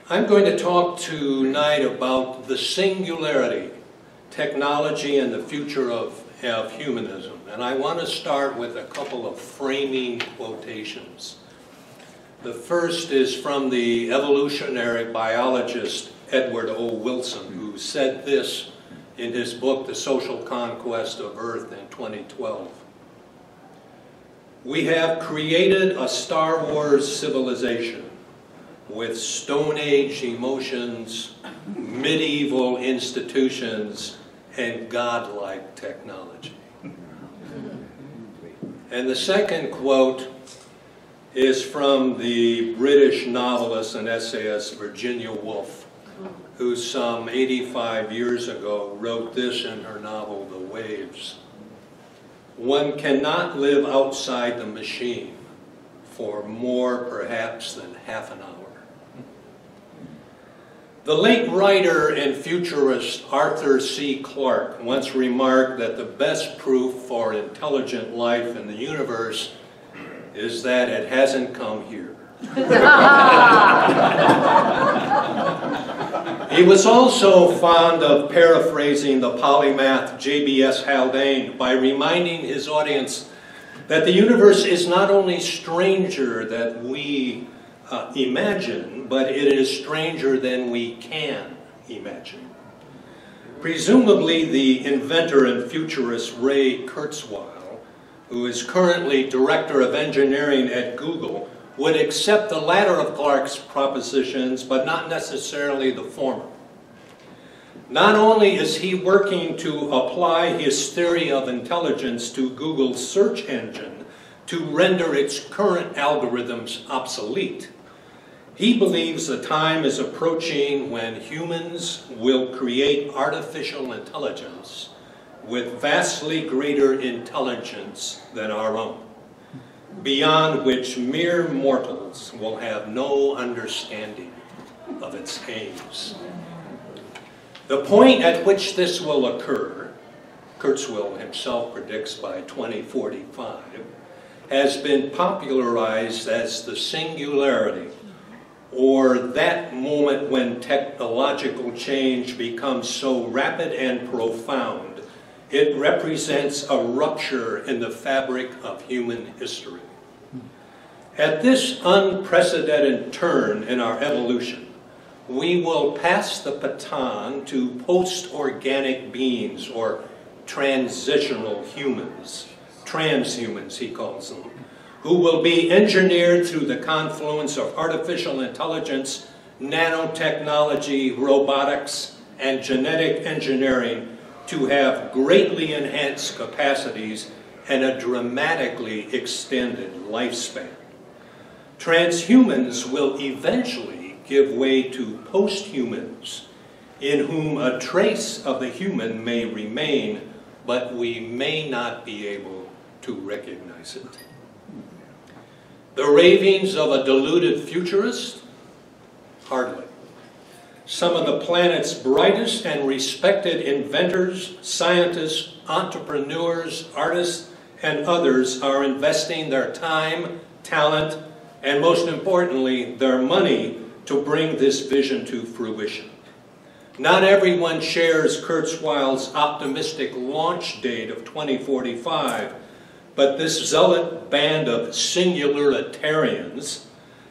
I'm going to talk tonight about the singularity, technology, and the future of humanism. And I want to start with a couple of framing quotations. The first is from the evolutionary biologist Edward O. Wilson, who said this in his book, The Social Conquest of Earth, in 2012. We have created a Star Wars civilization with Stone Age emotions, medieval institutions, and godlike technology. And the second quote is from the British novelist and essayist Virginia Woolf, who some 85 years ago wrote this in her novel, The Waves. One cannot live outside the machine for more perhaps than half an hour. The late writer and futurist Arthur C. Clarke once remarked that the best proof for intelligent life in the universe is that it hasn't come here. He was also fond of paraphrasing the polymath J.B.S. Haldane by reminding his audience that the universe is not only stranger than we imagine, but it is stranger than we can imagine. Presumably the inventor and futurist Ray Kurzweil, who is currently director of engineering at Google, would accept the latter of Clarke's propositions, but not necessarily the former. Not only is he working to apply his theory of intelligence to Google's search engine to render its current algorithms obsolete, he believes the time is approaching when humans will create artificial intelligence with vastly greater intelligence than our own, beyond which mere mortals will have no understanding of its aims. The point at which this will occur, Kurzweil himself predicts by 2045, has been popularized as the singularity, or that moment when technological change becomes so rapid and profound, it represents a rupture in the fabric of human history. At this unprecedented turn in our evolution, we will pass the baton to post-organic beings, or transitional humans, transhumans he calls them, who will be engineered through the confluence of artificial intelligence, nanotechnology, robotics, and genetic engineering to have greatly enhanced capacities and a dramatically extended lifespan. Transhumans will eventually give way to posthumans, in whom a trace of the human may remain, but we may not be able to recognize it. The ravings of a deluded futurist? Hardly. Some of the planet's brightest and respected inventors, scientists, entrepreneurs, artists, and others are investing their time, talent, and most importantly, their money to bring this vision to fruition. Not everyone shares Kurzweil's optimistic launch date of 2045, but this zealot band of singularitarians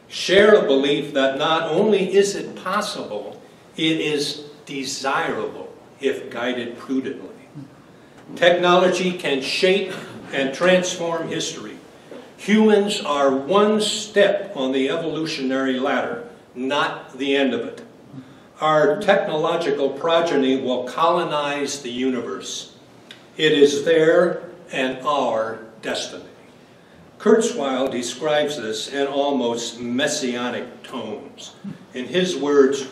share a belief that not only is it possible, it is desirable if guided prudently. Technology can shape and transform history. Humans are one step on the evolutionary ladder, not the end of it. Our technological progeny will colonize the universe. It is their and our destiny. Kurzweil describes this in almost messianic tones. In his words,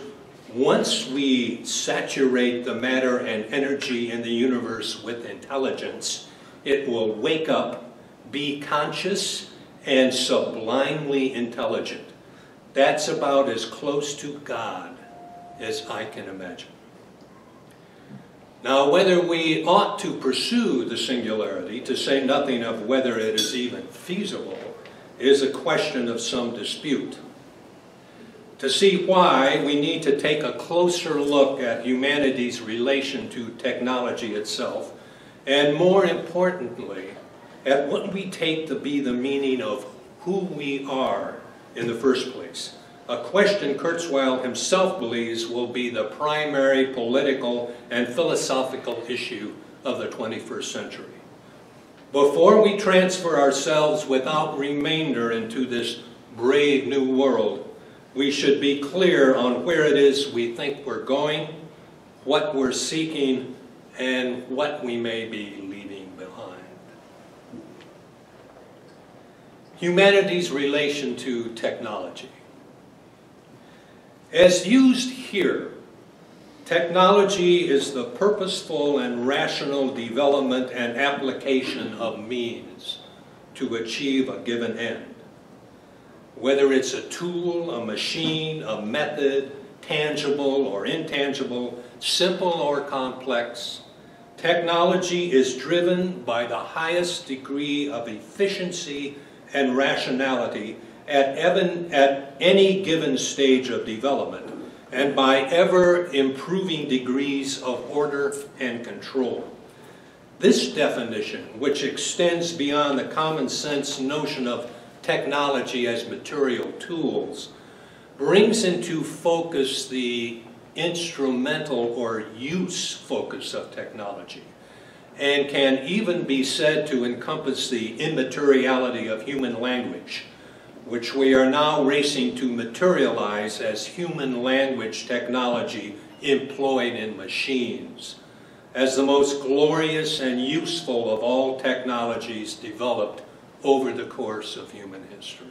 once we saturate the matter and energy in the universe with intelligence, it will wake up, be conscious, and sublimely intelligent. That's about as close to God as I can imagine. Now, whether we ought to pursue the singularity, to say nothing of whether it is even feasible, is a question of some dispute. To see why, we need to take a closer look at humanity's relation to technology itself, and more importantly, at what we take to be the meaning of who we are in the first place. A question Kurzweil himself believes will be the primary political and philosophical issue of the 21st century. Before we transfer ourselves without remainder into this brave new world, we should be clear on where it is we think we're going, what we're seeking, and what we may be leaving behind. Humanity's relation to technology. As used here, technology is the purposeful and rational development and application of means to achieve a given end. Whether it's a tool, a machine, a method, tangible or intangible, simple or complex, technology is driven by the highest degree of efficiency and rationality at any given stage of development, and by ever improving degrees of order and control. This definition, which extends beyond the common sense notion of technology as material tools, brings into focus the instrumental or use focus of technology, and can even be said to encompass the immateriality of human language, which we are now racing to materialize as human language technology employed in machines, as the most glorious and useful of all technologies developed over the course of human history.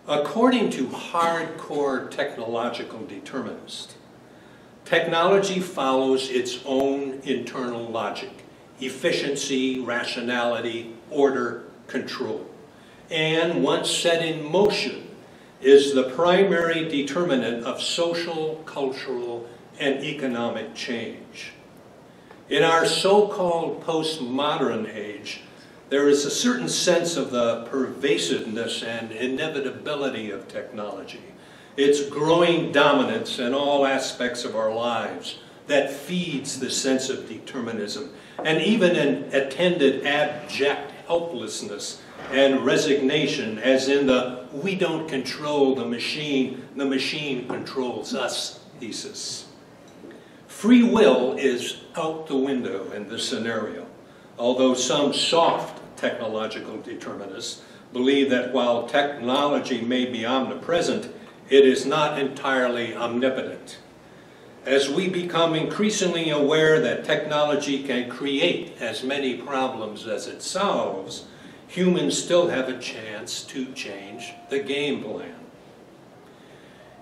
According to hardcore technological determinists, technology follows its own internal logic: efficiency, rationality, order, control. And once set in motion, is the primary determinant of social, cultural, and economic change. In our so-called postmodern age, there is a certain sense of the pervasiveness and inevitability of technology, its growing dominance in all aspects of our lives that feeds the sense of determinism, and even an attendant abject helplessness and resignation, as in the "we don't control the machine controls us" thesis. Free will is out the window in this scenario, although some soft technological determinists believe that while technology may be omnipresent, it is not entirely omnipotent. As we become increasingly aware that technology can create as many problems as it solves, humans still have a chance to change the game plan.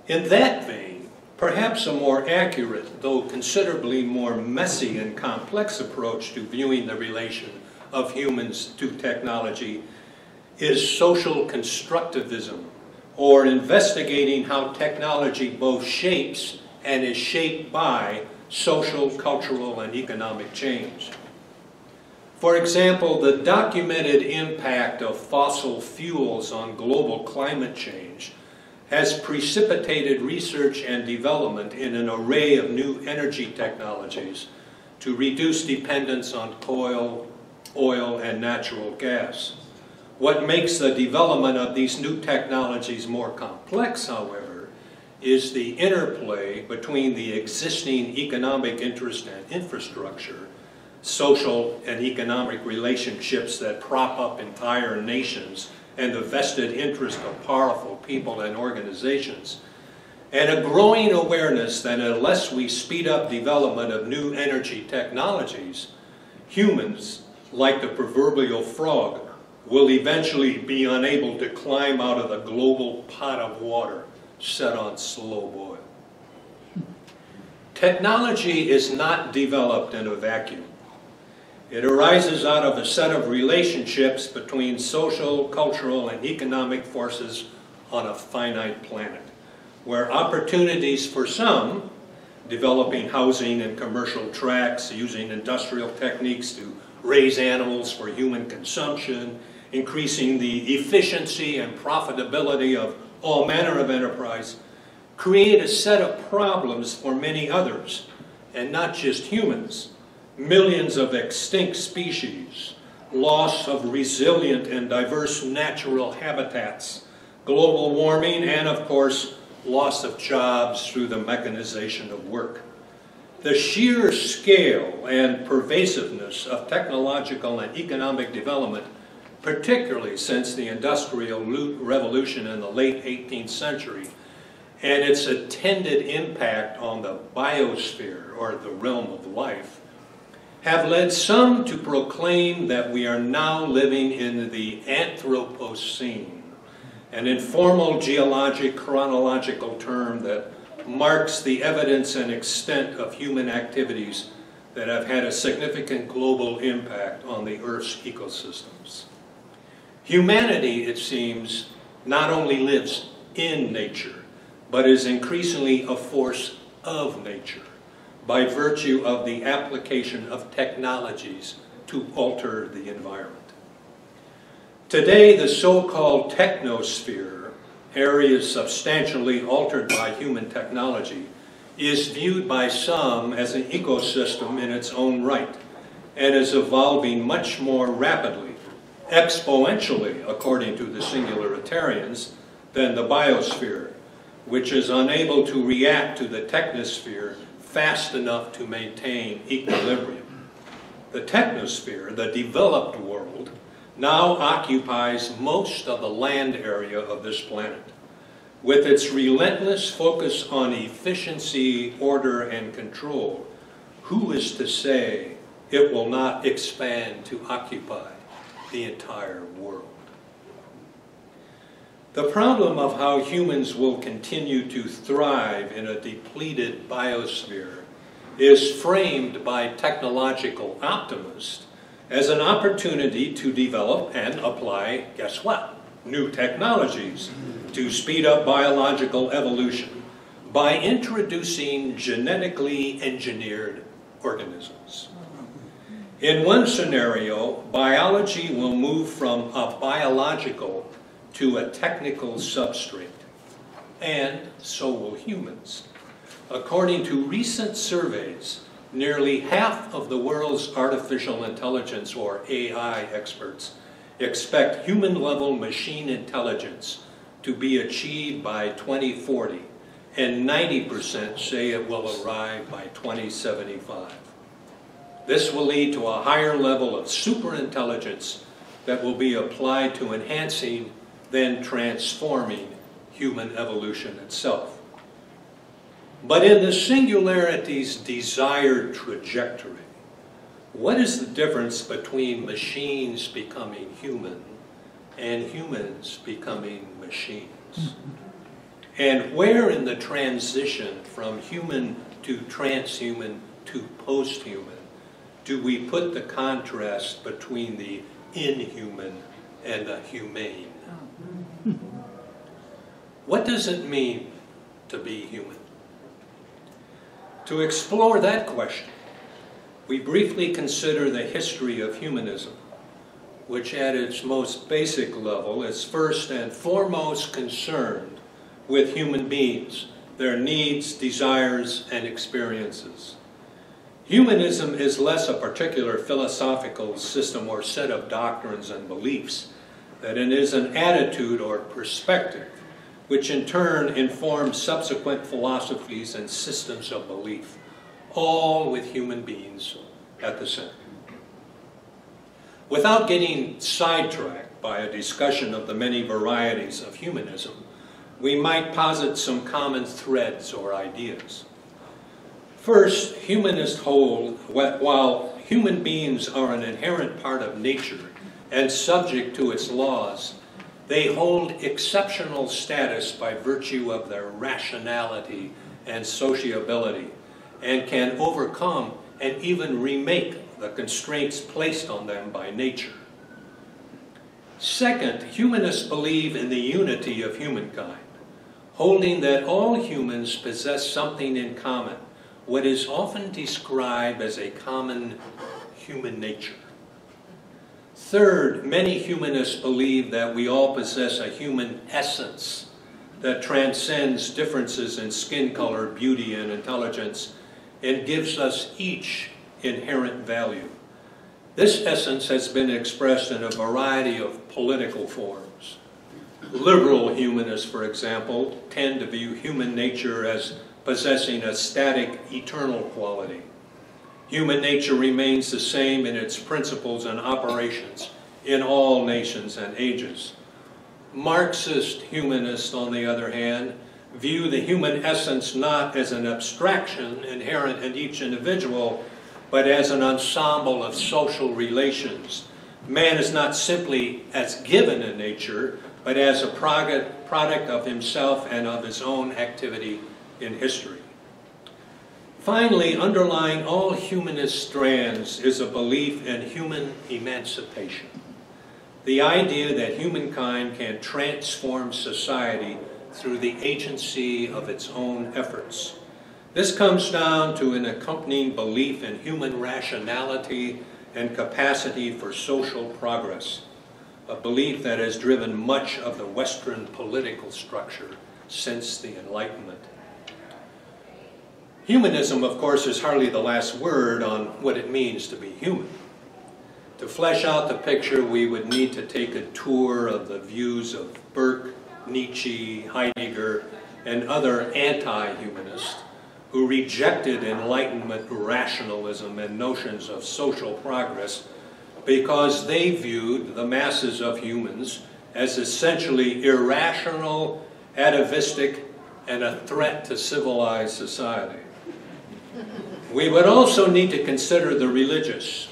In that vein, perhaps a more accurate, though considerably more messy and complex approach to viewing the relation of humans to technology is social constructivism, or investigating how technology both shapes and is shaped by social, cultural, and economic change. For example, the documented impact of fossil fuels on global climate change has precipitated research and development in an array of new energy technologies to reduce dependence on coal, oil, and natural gas. What makes the development of these new technologies more complex, however, is the interplay between the existing economic interest and infrastructure, social and economic relationships that prop up entire nations, and the vested interest of powerful people and organizations, and a growing awareness that unless we speed up development of new energy technologies, humans, like the proverbial frog, will eventually be unable to climb out of the global pot of water set on slow boil. Technology is not developed in a vacuum. It arises out of a set of relationships between social, cultural, and economic forces on a finite planet, where opportunities for some, developing housing and commercial tracts, using industrial techniques to raise animals for human consumption, increasing the efficiency and profitability of all manner of enterprise, create a set of problems for many others, and not just humans. Millions of extinct species, loss of resilient and diverse natural habitats, global warming, and of course, loss of jobs through the mechanization of work. The sheer scale and pervasiveness of technological and economic development, particularly since the Industrial Revolution in the late 18th century, and its attendant impact on the biosphere, or the realm of life, have led some to proclaim that we are now living in the Anthropocene, an informal geologic chronological term that marks the evidence and extent of human activities that have had a significant global impact on the Earth's ecosystems. Humanity, it seems, not only lives in nature, but is increasingly a force of nature by virtue of the application of technologies to alter the environment. Today, the so-called technosphere, areas substantially altered by human technology, is viewed by some as an ecosystem in its own right and is evolving much more rapidly, exponentially, according to the Singularitarians, than the biosphere, which is unable to react to the technosphere fast enough to maintain equilibrium. The technosphere, the developed world, now occupies most of the land area of this planet. With its relentless focus on efficiency, order, and control, who is to say it will not expand to occupy the entire world? The problem of how humans will continue to thrive in a depleted biosphere is framed by technological optimists as an opportunity to develop and apply, guess what? New technologies to speed up biological evolution by introducing genetically engineered organisms. In one scenario, biology will move from a biological to a technical substrate, and so will humans. According to recent surveys, nearly half of the world's artificial intelligence, or AI, experts expect human-level machine intelligence to be achieved by 2040, and 90% say it will arrive by 2075. This will lead to a higher level of superintelligence that will be applied to enhancing, then transforming, human evolution itself. But in the Singularity's desired trajectory, what is the difference between machines becoming human and humans becoming machines? And where in the transition from human to transhuman to posthuman do we put the contrast between the inhuman and the humane? What does it mean to be human? To explore that question, we briefly consider the history of humanism, which at its most basic level is first and foremost concerned with human beings, their needs, desires, and experiences. Humanism is less a particular philosophical system or set of doctrines and beliefs than it is an attitude or perspective, which in turn informs subsequent philosophies and systems of belief, all with human beings at the center. Without getting sidetracked by a discussion of the many varieties of humanism, we might posit some common threads or ideas. First, humanists hold, while human beings are an inherent part of nature and subject to its laws, they hold exceptional status by virtue of their rationality and sociability, and can overcome and even remake the constraints placed on them by nature. Second, humanists believe in the unity of humankind, holding that all humans possess something in common, what is often described as a common human nature. Third, many humanists believe that we all possess a human essence, that transcends differences in skin color, beauty, and intelligence, and gives us each inherent value. This essence has been expressed in a variety of political forms. Liberal humanists, for example, tend to view human nature as possessing a static, eternal quality. Human nature remains the same in its principles and operations in all nations and ages. Marxist humanists, on the other hand, view the human essence not as an abstraction inherent in each individual, but as an ensemble of social relations. Man is not simply as given in nature, but as a product of himself and of his own activity in history. Finally, underlying all humanist strands is a belief in human emancipation. The idea that humankind can transform society through the agency of its own efforts. This comes down to an accompanying belief in human rationality and capacity for social progress, a belief that has driven much of the Western political structure since the Enlightenment. Humanism, of course, is hardly the last word on what it means to be human. To flesh out the picture, we would need to take a tour of the views of Burke, Nietzsche, Heidegger, and other anti-humanists who rejected Enlightenment rationalism and notions of social progress because they viewed the masses of humans as essentially irrational, atavistic, and a threat to civilized society. We would also need to consider the religious,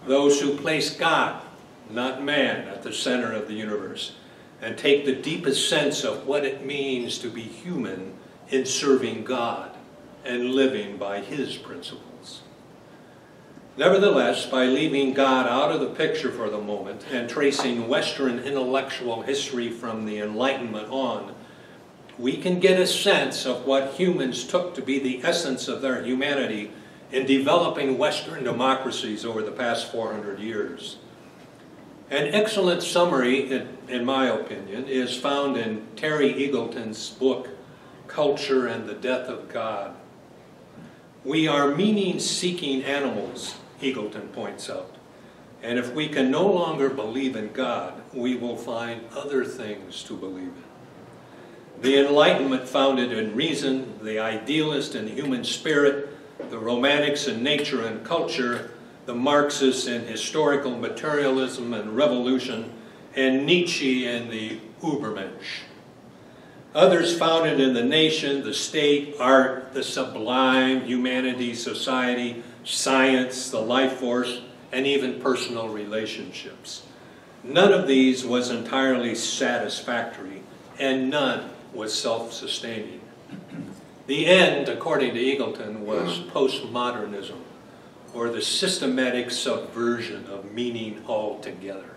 those who place God, not man, at the center of the universe, and take the deepest sense of what it means to be human in serving God and living by His principles. Nevertheless, by leaving God out of the picture for the moment and tracing Western intellectual history from the Enlightenment on, we can get a sense of what humans took to be the essence of their humanity in developing Western democracies over the past 400 years. An excellent summary, in my opinion, is found in Terry Eagleton's book, Culture and the Death of God. We are meaning-seeking animals, Eagleton points out, and if we can no longer believe in God, we will find other things to believe in. The Enlightenment founded in reason, the idealist in human spirit, the Romantics in nature and culture, the Marxists in historical materialism and revolution, and Nietzsche in the Übermensch. Others founded in the nation, the state, art, the sublime, humanity, society, science, the life force, and even personal relationships. None of these was entirely satisfactory, and none was self-sustaining. The end, according to Eagleton, was postmodernism, or the systematic subversion of meaning altogether.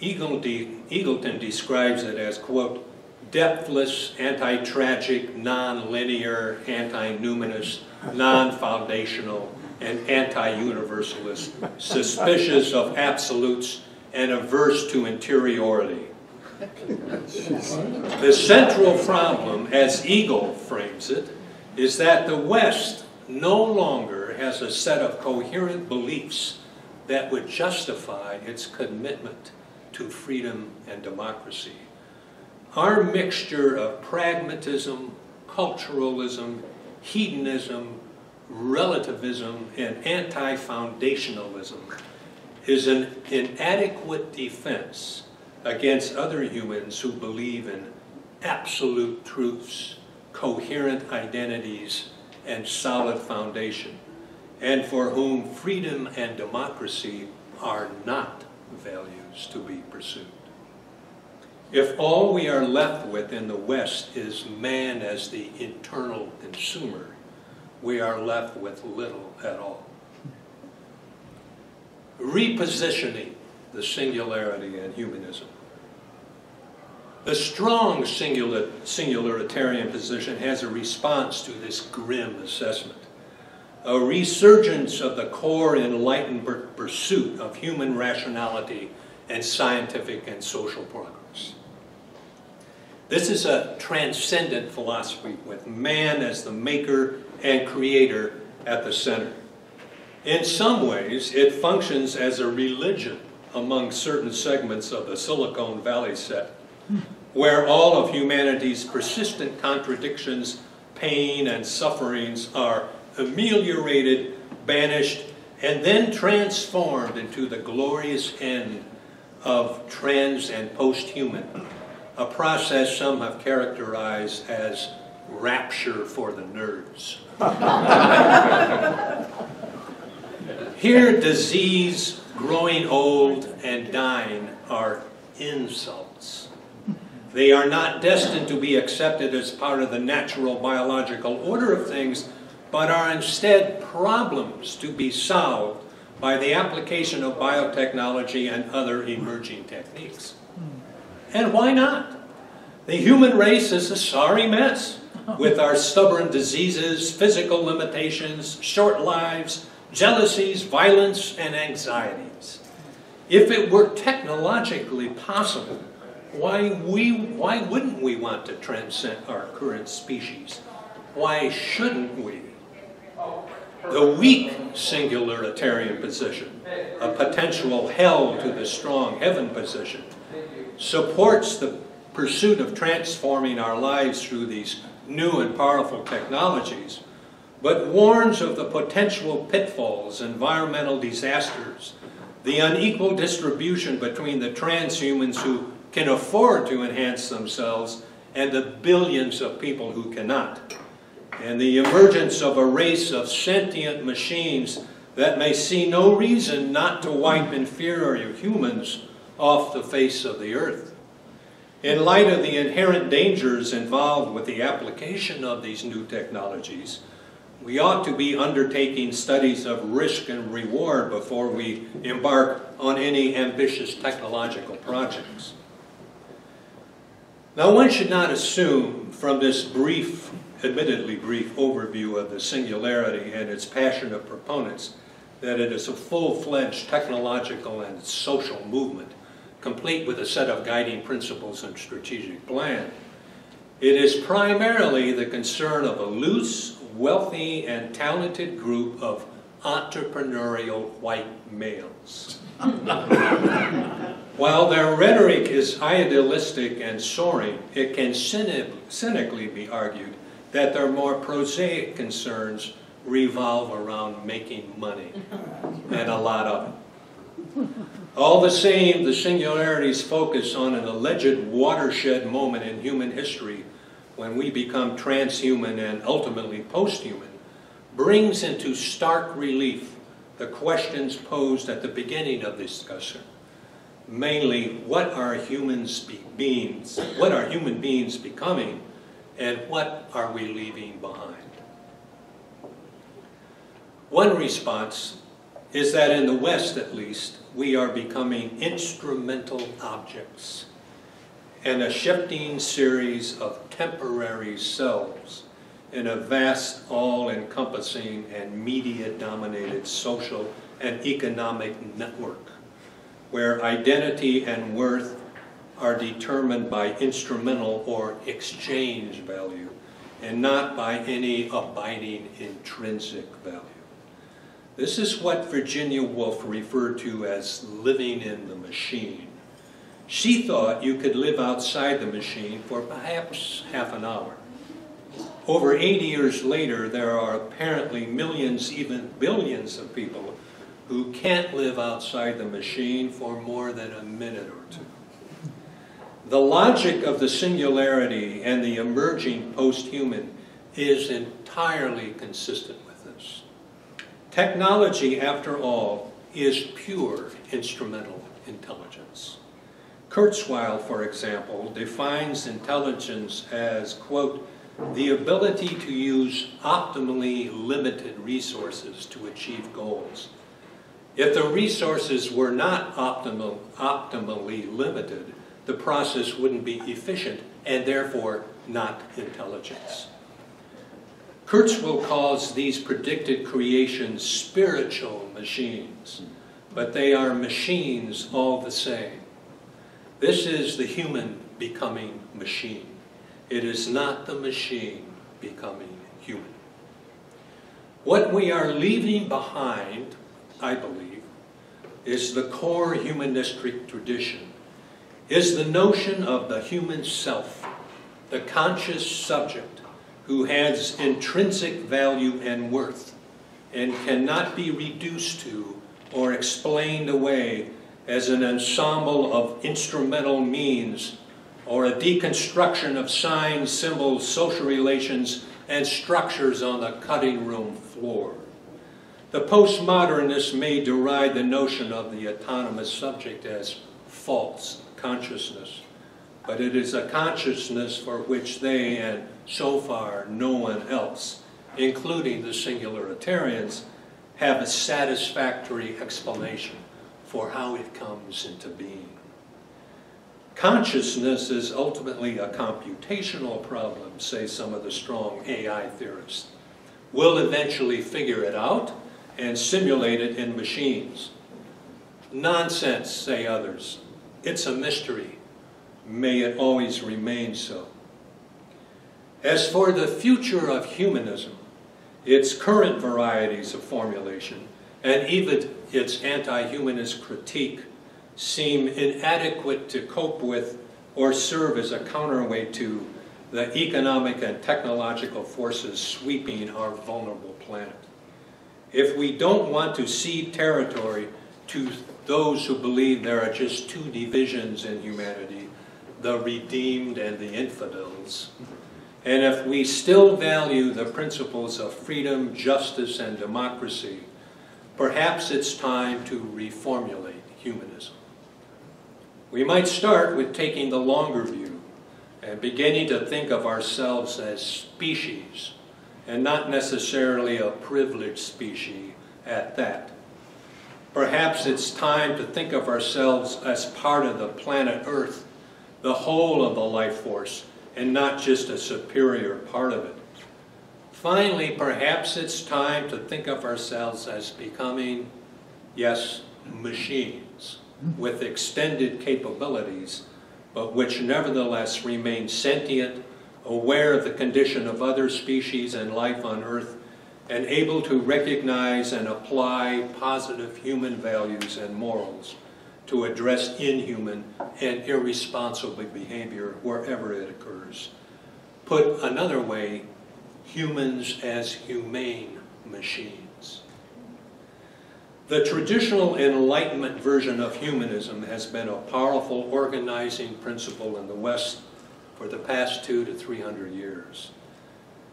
Eagleton describes it as, quote, depthless, anti-tragic, non-linear, anti-numinous, non-foundational, and anti-universalist, suspicious of absolutes and averse to interiority. The central problem, as Eagle frames it, is that the West no longer has a set of coherent beliefs that would justify its commitment to freedom and democracy. Our mixture of pragmatism, culturalism, hedonism, relativism, and anti-foundationalism is an inadequate defense against other humans who believe in absolute truths, coherent identities, and solid foundation, and for whom freedom and democracy are not values to be pursued. If all we are left with in the West is man as the internal consumer, we are left with little at all. Repositioning the singularity and humanism. The strong singularitarian position has a response to this grim assessment, a resurgence of the core enlightened pursuit of human rationality and scientific and social progress. This is a transcendent philosophy with man as the maker and creator at the center. In some ways, it functions as a religion among certain segments of the Silicon Valley set, where all of humanity's persistent contradictions, pain, and sufferings are ameliorated, banished, and then transformed into the glorious end of trans and post-human, a process some have characterized as rapture for the nerds. Here, disease, growing old, and dying are insults. They are not destined to be accepted as part of the natural biological order of things, but are instead problems to be solved by the application of biotechnology and other emerging techniques. And why not? The human race is a sorry mess, with our stubborn diseases, physical limitations, short lives, jealousies, violence, and anxieties. If it were technologically possible, why wouldn't we want to transcend our current species? Why shouldn't we? The weak singularitarian position, a potential hell to the strong heaven position, supports the pursuit of transforming our lives through these new and powerful technologies, but warns of the potential pitfalls, environmental disasters, the unequal distribution between the transhumans who can afford to enhance themselves and the billions of people who cannot, and the emergence of a race of sentient machines that may see no reason not to wipe inferior humans off the face of the earth. In light of the inherent dangers involved with the application of these new technologies, we ought to be undertaking studies of risk and reward before we embark on any ambitious technological projects. Now, one should not assume from this brief, admittedly brief overview of the singularity and its passionate proponents that it is a full-fledged technological and social movement, complete with a set of guiding principles and strategic plan. It is primarily the concern of a loose, wealthy, and talented group of entrepreneurial white males. While their rhetoric is idealistic and soaring, it can cynically be argued that their more prosaic concerns revolve around making money, and a lot of it. All the same, the singularity's focus on an alleged watershed moment in human history when we become transhuman and ultimately posthuman brings into stark relief the questions posed at the beginning of this discussion. Mainly, what are human beings becoming, and what are we leaving behind? One response is that in the West, at least, we are becoming instrumental objects and a shifting series of temporary selves in a vast, all-encompassing and media-dominated social and economic network where identity and worth are determined by instrumental or exchange value and not by any abiding intrinsic value. This is what Virginia Woolf referred to as living in the machine. She thought you could live outside the machine for perhaps half an hour. Over 80 years later, there are apparently millions, even billions of people who can't live outside the machine for more than a minute or two. The logic of the singularity and the emerging post-human is entirely consistent with this. Technology, after all, is pure instrumental intelligence. Kurzweil, for example, defines intelligence as, quote, the ability to use optimally limited resources to achieve goals. If the resources were not optimally limited, the process wouldn't be efficient and therefore not intelligence. Kurzweil calls these predicted creations spiritual machines, but they are machines all the same. This is the human becoming machine. It is not the machine becoming human. What we are leaving behind, I believe, is the core humanistic tradition, is the notion of the human self, the conscious subject who has intrinsic value and worth and cannot be reduced to or explained away as an ensemble of instrumental means or a deconstruction of signs, symbols, social relations, and structures on the cutting room floor. The postmodernists may deride the notion of the autonomous subject as false consciousness, but it is a consciousness for which they, and so far no one else, including the singularitarians, have a satisfactory explanation for how it comes into being. Consciousness is ultimately a computational problem, say some of the strong AI theorists. We'll eventually figure it out and simulate it in machines. Nonsense, say others. It's a mystery. May it always remain so. As for the future of humanism, its current varieties of formulation, and even its anti-humanist critique, seem inadequate to cope with or serve as a counterweight to the economic and technological forces sweeping our vulnerable planet. If we don't want to cede territory to those who believe there are just two divisions in humanity, the redeemed and the infidels, and if we still value the principles of freedom, justice, and democracy, perhaps it's time to reformulate humanism. We might start with taking the longer view and beginning to think of ourselves as species, and not necessarily a privileged species at that. Perhaps it's time to think of ourselves as part of the planet Earth, the whole of the life force, and not just a superior part of it. Finally, perhaps it's time to think of ourselves as becoming, yes, machines with extended capabilities, but which nevertheless remain sentient, aware of the condition of other species and life on Earth, and able to recognize and apply positive human values and morals to address inhuman and irresponsible behavior wherever it occurs. Put another way, humans as humane machines. The traditional Enlightenment version of humanism has been a powerful organizing principle in the West for the past 200 to 300 years.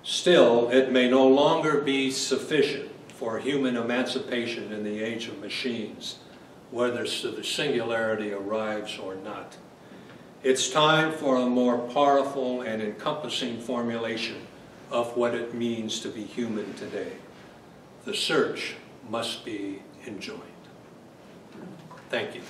Still, it may no longer be sufficient for human emancipation in the age of machines, whether the singularity arrives or not. It's time for a more powerful and encompassing formulation of what it means to be human today. The search must be enjoined. Thank you.